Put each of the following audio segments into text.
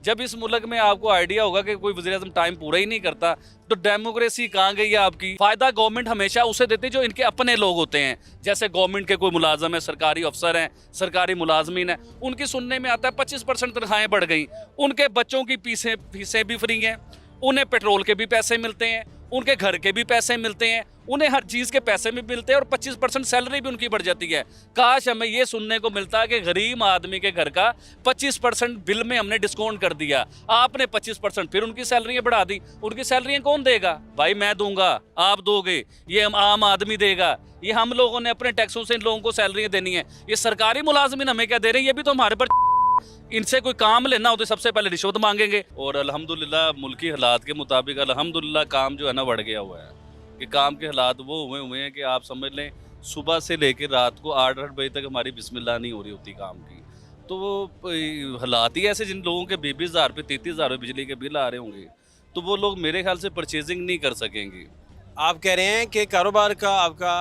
जब इस मुल्क में आपको आइडिया होगा कि कोई वज़ीर-ए-आज़म टाइम पूरा ही नहीं करता तो डेमोक्रेसी कहाँ गई है आपकी। फ़ायदा गवर्नमेंट हमेशा उसे देती है जो इनके अपने लोग होते हैं। जैसे गवर्नमेंट के कोई मुलाजम है, सरकारी अफसर हैं, सरकारी मुलाजमीन हैं, उनकी सुनने में आता है 25% तनख्वाहें बढ़ गई, उनके बच्चों की फीसें भी फ्री हैं, उन्हें पेट्रोल के भी पैसे मिलते हैं, उनके घर के भी पैसे मिलते हैं, उन्हें हर चीज़ के पैसे भी मिलते हैं और 25% सैलरी भी उनकी बढ़ जाती है। काश हमें ये सुनने को मिलता कि गरीब आदमी के घर का 25% बिल में हमने डिस्काउंट कर दिया, आपने 25% फिर उनकी सैलरियाँ बढ़ा दी। उनकी सैलरियाँ कौन देगा? भाई मैं दूंगा, आप दोगे, ये हम आम आदमी देगा, ये हम लोगों ने अपने टैक्सों से इन लोगों को सैलरियाँ देनी है। ये सरकारी मुलाजमीन हमें क्या दे रहे हैं? ये भी तो हमारे पर, इनसे कोई काम लेना हो तो सबसे पहले रिश्वत मांगेंगे। और अल्हम्दुलिल्लाह मुल्की हालात के मुताबिक अल्हम्दुलिल्लाह काम जो है ना बढ़ गया हुआ है कि काम के हालात वो हुए हैं कि आप समझ लें सुबह से लेकर रात को 8-8 बजे तक हमारी बिस्मिल्लाह नहीं हो रही होती काम की। तो वो हालात ही ऐसे, जिन लोगों के 20,000 रुपये 33,000 रुपये बिजली के बिल आ रहे होंगे तो वो लोग मेरे ख्याल से परचेजिंग नहीं कर सकेंगे। आप कह रहे हैं कि कारोबार का आपका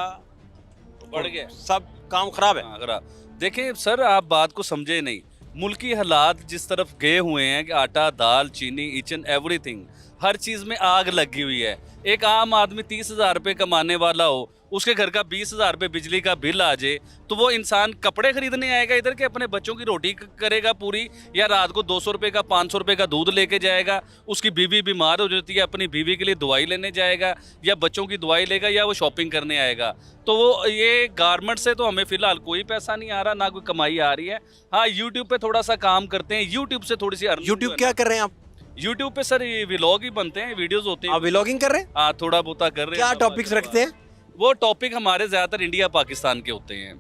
बढ़ गया, सब काम खराब है। हाँ, खराब। देखें सर, आप बात को समझे नहीं। मुल्की हालात जिस तरफ गए हुए हैं कि आटा, दाल, चीनी, ईच एंड एवरीथिंग, हर चीज़ में आग लगी हुई है। एक आम आदमी 30,000 रुपये कमाने वाला हो, उसके घर का 20,000 रुपये बिजली का बिल आ जाए तो वो इंसान कपड़े खरीदने आएगा इधर के अपने बच्चों की रोटी करेगा पूरी, या रात को 200 रुपये का 500 रुपये का दूध लेके जाएगा, उसकी बीवी बीमार हो जाती है अपनी बीवी के लिए दवाई लेने जाएगा, या बच्चों की दवाई लेगा, या वो शॉपिंग करने आएगा। तो वो ये गारमेंट से तो हमें फ़िलहाल कोई पैसा नहीं आ रहा, ना कोई कमाई आ रही है। हाँ, यूट्यूब पे थोड़ा सा काम करते हैं, यूट्यूब से थोड़ी सी अर्निंग। यूट्यूब क्या कर रहे हैं आप? यूट्यूब पे सर ये व्लॉग ही बनते हैं, वीडियोस होते हैं। आप व्लॉगिंग कर रहे हैं? हाँ, थोड़ा बहुत कर रहे हैं। क्या टॉपिक्स रखते हैं? वो टॉपिक हमारे ज़्यादातर इंडिया पाकिस्तान के होते हैं।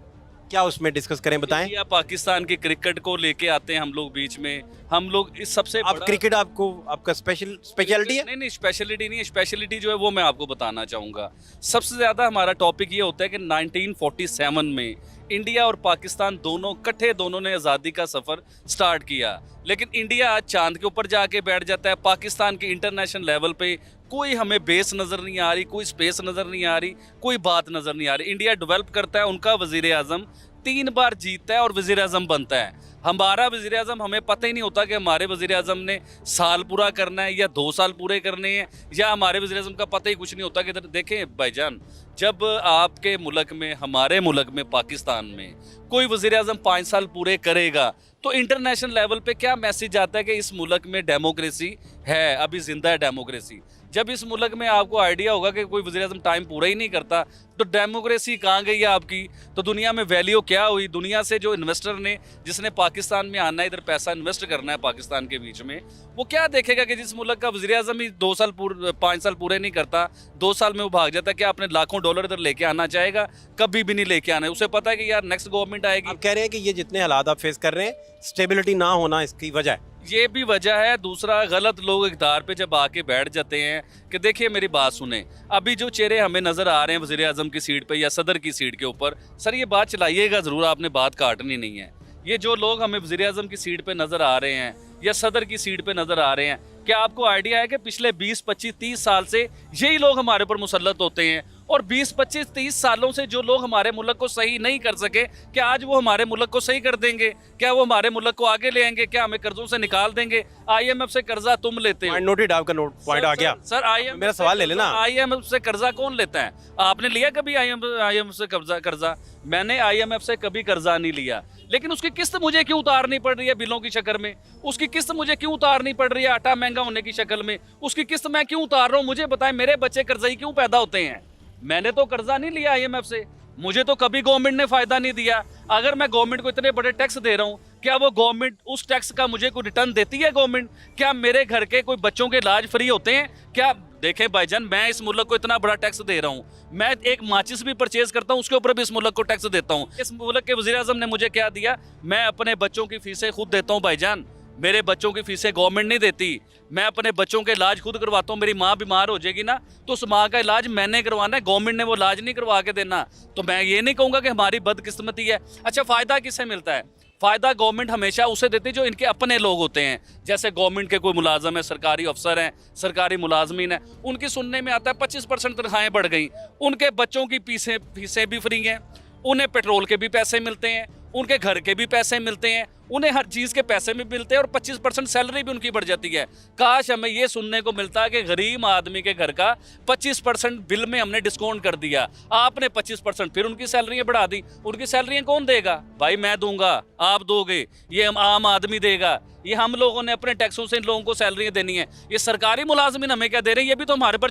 क्या उसमें डिस्कस करें, बताएं। इंडिया पाकिस्तान के क्रिकेट को लेके आते हैं हम लोग बीच में। हम लोग इस सबसे आप क्रिकेट आपको आपका स्पेशलिटी है? नहीं, स्पेशलिटी नहीं है। स्पेशलिटी जो है वो मैं आपको बताना चाहूँगा। सबसे ज़्यादा हमारा टॉपिक ये होता है कि 1947 में इंडिया और पाकिस्तान दोनों ने आज़ादी का सफ़र स्टार्ट किया, लेकिन इंडिया आज चांद के ऊपर जाके बैठ जाता है। पाकिस्तान के इंटरनेशनल लेवल पे कोई हमें बेस नज़र नहीं आ रही, कोई स्पेस नज़र नहीं आ रही, कोई बात नज़र नहीं आ रही। इंडिया डेवलप करता है, उनका वज़ीर आज़म 3 बार जीतता है और वज़ीर आज़म बनता है। हमारा वज़ीर आज़म, हमें पता ही नहीं होता कि हमारे वज़ीर आज़म ने साल पूरा करना है या 2 साल पूरे करने हैं, या हमारे वज़ीर आज़म का पता ही कुछ नहीं होता कि देखें भाईजान, जब आपके मुल्क में, हमारे मुल्क में, पाकिस्तान में कोई वज़ीर आज़म 5 साल पूरे करेगा तो इंटरनेशनल लेवल पे क्या मैसेज आता है कि इस मुल्क में डेमोक्रेसी है, अभी ज़िंदा है डेमोक्रेसी। जब इस मुल्क में आपको आइडिया होगा कि कोई वज़ीर आज़म टाइम पूरा ही नहीं करता तो डेमोक्रेसी कहाँ गई है आपकी। तो दुनिया में वैल्यू क्या हुई? दुनिया से जो इन्वेस्टर ने, जिसने पाकिस्तान में आना है, इधर पैसा इन्वेस्ट करना है पाकिस्तान के बीच में, वो क्या देखेगा कि जिस मुल्क का वज़ीर आज़म ही 5 साल पूरे नहीं करता, 2 साल में वो भाग जाता है, क्या अपने लाखों डॉलर इधर लेके आना चाहेगा? कभी भी नहीं लेके आना है। उसे पता है कि यार नेक्स्ट गवर्नमेंट आएगी। आप कह रहे हैं कि ये जितने हालात आप फेस कर रहे हैं, स्टेबिलिटी ना होना इसकी वजह है? ये भी वजह है। दूसरा, गलत लोग इक़्तिदार पे जब आके बैठ जाते हैं कि देखिए मेरी बात सुने, अभी जो चेहरे हमें नज़र आ रहे हैं वज़ीर आज़म की सीट पे या सदर की सीट के ऊपर, सर ये बात चलाइएगा ज़रूर, आपने बात काटनी नहीं है। ये जो लोग हमें वज़ीर आज़म की सीट पे नज़र आ रहे हैं या सदर की सीट पे नज़र आ रहे हैं, क्या आपको आइडिया है कि पिछले 20, 25, 30 साल से यही लोग हमारे ऊपर मुसल्लत होते हैं? और 20, 25, 30 सालों से जो लोग हमारे मुल्क को सही नहीं कर सके, क्या आज वो हमारे मुल्क को सही कर देंगे? क्या वो हमारे मुल्क को आगे ले आएंगे? क्या हमें कर्जों से निकाल देंगे? IMF से कर्जा तुम लेते हो। नोटेड, आपका पॉइंट आ गया सर IMF मेरा सवाल ले लेना। IMF से कर्जा कौन लेता है? आपने लिया कभी IMF से कर्जा? मैंने IMF से कभी कर्जा नहीं लिया, लेकिन उसकी किस्त मुझे क्यों उतारनी पड़ रही है बिलों की शक्ल में? उसकी किस्त मुझे क्यों उतारनी पड़ रही है आटा महंगा होने की शक्ल में? उसकी किस्त मैं क्यों उतार रहा हूँ? मुझे बताएं, मेरे बच्चे कर्जई क्यों पैदा होते हैं? मैंने तो कर्जा नहीं लिया IMF से, मुझे तो कभी गवर्नमेंट ने फायदा नहीं दिया। अगर मैं गवर्नमेंट को इतने बड़े टैक्स दे रहा हूँ, क्या वो गवर्नमेंट उस टैक्स का मुझे कोई रिटर्न देती है गवर्नमेंट? क्या मेरे घर के कोई बच्चों के इलाज फ्री होते हैं? क्या देखें भाईजान, मैं इस मुल्क को इतना बड़ा टैक्स दे रहा हूँ, मैं एक माचिस भी परचेज करता हूँ उसके ऊपर भी इस मुल्क को टैक्स देता हूँ। इस मुल्क के वज़ीर आज़म ने मुझे क्या दिया? मैं अपने बच्चों की फीसें खुद देता हूँ भाईजान, मेरे बच्चों की फीसें गवर्नमेंट नहीं देती। मैं अपने बच्चों के इलाज खुद करवाता हूँ। मेरी माँ बीमार हो जाएगी ना तो उस माँ का इलाज मैंने करवाना है, गवर्नमेंट ने वो इलाज नहीं करवा के देना। तो मैं ये नहीं कहूँगा कि हमारी बदकिस्मती है। अच्छा, फ़ायदा किससे मिलता है? फ़ायदा गवर्नमेंट हमेशा उसे देती है जो इनके अपने लोग होते हैं। जैसे गवर्नमेंट के कोई मुलाजम है, सरकारी अफसर हैं, सरकारी मुलाजमीन हैं, उनकी सुनने में आता है 25% तनख्वाहें बढ़ गई, उनके बच्चों की फीसें भी फ्री हैं, उन्हें पेट्रोल के भी पैसे मिलते हैं, उनके घर के भी पैसे मिलते हैं, उन्हें हर चीज़ के पैसे भी मिलते हैं और 25% सैलरी भी उनकी बढ़ जाती है। काश हमें ये सुनने को मिलता कि गरीब आदमी के घर का 25% बिल में हमने डिस्काउंट कर दिया, आपने 25% फिर उनकी सैलरियाँ बढ़ा दी। उनकी सैलरियाँ कौन देगा भाई? मैं दूंगा, आप दोगे, ये हम आम आदमी देगा, ये हम लोगों ने अपने टैक्सों से इन लोगों को सैलरियाँ देनी है। ये सरकारी मुलाजमिन हमें क्या दे रहे हैं? ये भी तो हमारे पर,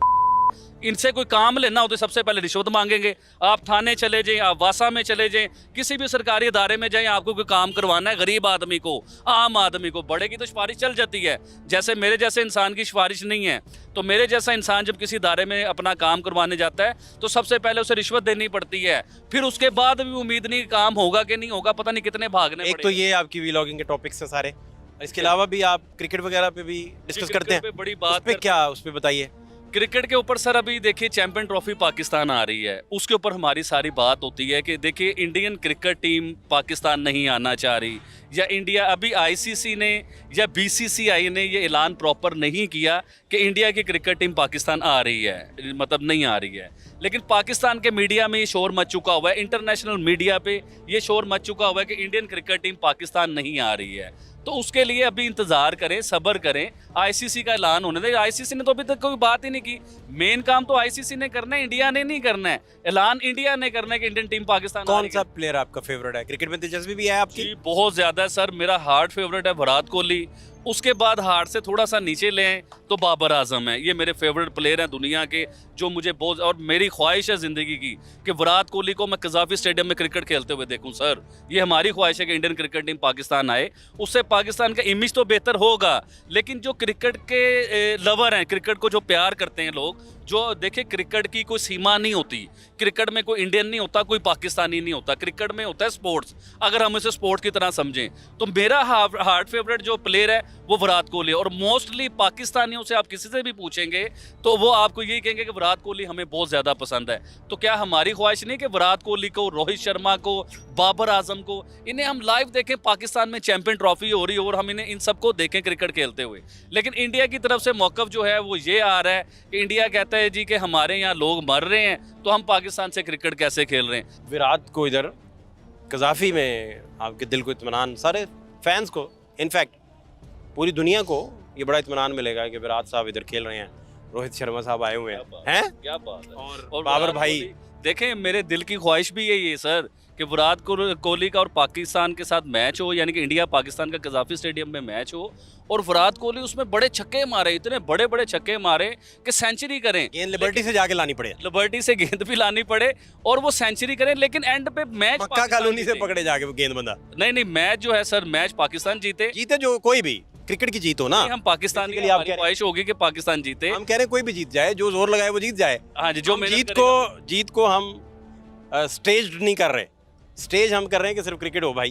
इनसे कोई काम लेना हो तो सबसे पहले रिश्वत मांगेंगे। आप थाने चले जाएं, आप वासा में चले जाएं, किसी भी सरकारी इदारे में जाएं, आपको कोई काम करवाना है गरीब आदमी को, आम आदमी को, बड़े की तो सिफारिश चल जाती है। जैसे मेरे जैसे इंसान की सिफारिश नहीं है, तो मेरे जैसा इंसान जब किसी इदारे में अपना काम करवाने जाता है तो सबसे पहले उसे रिश्वत देनी पड़ती है, फिर उसके बाद भी उम्मीद नहीं काम होगा कि नहीं होगा, पता नहीं कितने भागने एक तो ये आपकी व्लॉगिंग के टॉपिक्स हैं सारे, इसके अलावा भी आप क्रिकेट वगैरह पे भी डिस्कस करते हैं, बड़ी उस बात पे क्या, उस पे बताइए। क्रिकेट के ऊपर सर अभी देखिए चैंपियन ट्रॉफी पाकिस्तान आ रही है, उसके ऊपर हमारी सारी बात होती है कि देखिए इंडियन क्रिकेट टीम पाकिस्तान नहीं आना चाह रही, या इंडिया अभी आईसीसी ने या बीसीसीआई ने ये ऐलान प्रॉपर नहीं किया कि इंडिया की क्रिकेट टीम पाकिस्तान आ रही है, मतलब नहीं आ रही है। लेकिन पाकिस्तान के मीडिया में ये शोर मच चुका हुआ है, इंटरनेशनल मीडिया पे ये शोर मच चुका हुआ है कि इंडियन क्रिकेट टीम पाकिस्तान नहीं आ रही है। तो उसके लिए अभी इंतजार करें, सब्र करें, आईसीसी का ऐलान होने दें। आईसीसी ने तो अभी तक कोई बात ही नहीं की। मेन काम तो आईसीसी ने करना है, इंडिया ने नहीं करना है। ऐलान इंडिया ने करना है कि इंडियन टीम पाकिस्तान आ कौन रही सा है। प्लेयर आपका फेवरेट है? क्रिकेट में दिलचस्पी भी है आपकी? जी बहुत ज़्यादा है सर, मेरा हार्ट फेवरेट है विराट कोहली। उसके बाद हार्ट से थोड़ा सा नीचे लें तो बाबर आजम है। ये मेरे फेवरेट प्लेयर हैं दुनिया के, जो मुझे बहुत, और मेरी ख्वाहिश है ज़िंदगी की कि विराट कोहली को मैं कज़ाफ़ी स्टेडियम में क्रिकेट खेलते हुए देखूं सर। ये हमारी ख्वाहिश है कि इंडियन क्रिकेट टीम पाकिस्तान आए, उससे पाकिस्तान का इमेज तो बेहतर होगा। लेकिन जो क्रिकेट के लवर हैं, क्रिकेट को जो प्यार करते हैं लोग, जो देखिए क्रिकेट की कोई सीमा नहीं होती, क्रिकेट में कोई इंडियन नहीं होता, कोई पाकिस्तानी नहीं होता, क्रिकेट में होता है स्पोर्ट्स। अगर हम इसे स्पोर्ट की तरह समझें तो मेरा हार्ट फेवरेट जो प्लेयर है वो विराट कोहली है। और मोस्टली पाकिस्तानियों से आप किसी से भी पूछेंगे तो वो आपको यही कहेंगे कि विराट कोहली हमें बहुत ज़्यादा पसंद है। तो क्या हमारी ख्वाहिश नहीं कि विराट कोहली को, रोहित शर्मा को, बाबर आजम को, इन्हें हम लाइव देखें, पाकिस्तान में चैंपियन ट्रॉफी हो रही हो और हम इन्हें इन सबको देखें क्रिकेट खेलते हुए। लेकिन इंडिया की तरफ से मौक़िफ़ जो है वो ये आ रहा है कि इंडिया कहता है जी कि हमारे यहाँ लोग मर रहे हैं तो हम पाकिस्तान से क्रिकेट कैसे खेल रहे हैं। विराट को इधर कज़ाफ़ी में आपके दिल को इत्मीनान, सारे फैंस को, इनफैक्ट पूरी दुनिया को ये बड़ा इत्मीनान मिलेगा कि विराट साहब इधर खेल रहे हैं, रोहित शर्मा साहब आए हुए हैं। क्या बात है। और बाबर भाई, देखें मेरे दिल की ख्वाहिश भी यही है सर कि विराट कोहली का और पाकिस्तान के साथ मैच हो, यानी कि इंडिया पाकिस्तान का कज़ाफ़ी स्टेडियम में मैच हो और विराट कोहली उसमें बड़े छक्के मारे, इतने बड़े बड़े छक्के मारे कि सेंचुरी करें। गेंद लिबर्टी से जाके लानी पड़े, लिबर्टी से गेंद भी लानी पड़े और वो सेंचुरी करें, लेकिन एंड पे मैच मक्का कॉलोनी से पकड़े जाके वो गेंद बंदा। नहीं, मैच जो है सर, मैच पाकिस्तान जीते जो कोई भी क्रिकेट की जीत हो ना, हम पाकिस्तान के लिए आप कह रहे हैं। ख्वाहिश होगी कि पाकिस्तान जीते। हम कह रहे हैं कोई भी जीत जाए, जो जोर लगाए वो जीत जाए। हाँ जी, जो जीत को हम स्टेज नहीं कर रहे, स्टेज हम कर रहे हैं कि सिर्फ क्रिकेट हो भाई।